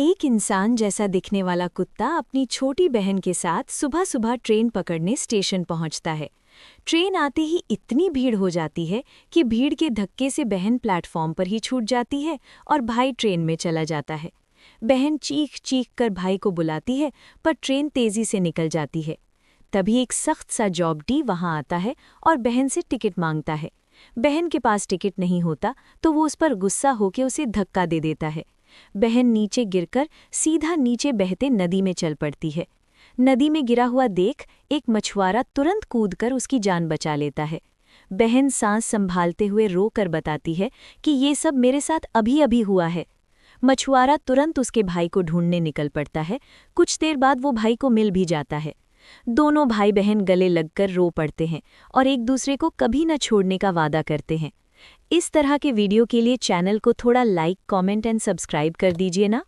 एक इंसान जैसा दिखने वाला कुत्ता अपनी छोटी बहन के साथ सुबह सुबह ट्रेन पकड़ने स्टेशन पहुंचता है। ट्रेन आते ही इतनी भीड़ हो जाती है कि भीड़ के धक्के से बहन प्लेटफॉर्म पर ही छूट जाती है और भाई ट्रेन में चला जाता है। बहन चीख चीख कर भाई को बुलाती है, पर ट्रेन तेजी से निकल जाती है। तभी एक सख्त सा जॉबडी वहां आता है और बहन से टिकट मांगता है। बहन के पास टिकट नहीं होता तो वो उस पर गुस्सा होकर उसे धक्का दे देता है। बहन नीचे गिरकर सीधा नीचे बहते नदी में चल पड़ती है। नदी में गिरा हुआ देख एक मछुआरा तुरंत कूदकर उसकी जान बचा लेता है। बहन सांस संभालते हुए रो कर बताती है कि ये सब मेरे साथ अभी अभी हुआ है। मछुआरा तुरंत उसके भाई को ढूंढने निकल पड़ता है। कुछ देर बाद वो भाई को मिल भी जाता है। दोनों भाई बहन गले लगकर रो पड़ते हैं और एक दूसरे को कभी न छोड़ने का वादा करते हैं। इस तरह के वीडियो के लिए चैनल को थोड़ा लाइक, कमेंट एंड सब्सक्राइब कर दीजिए ना।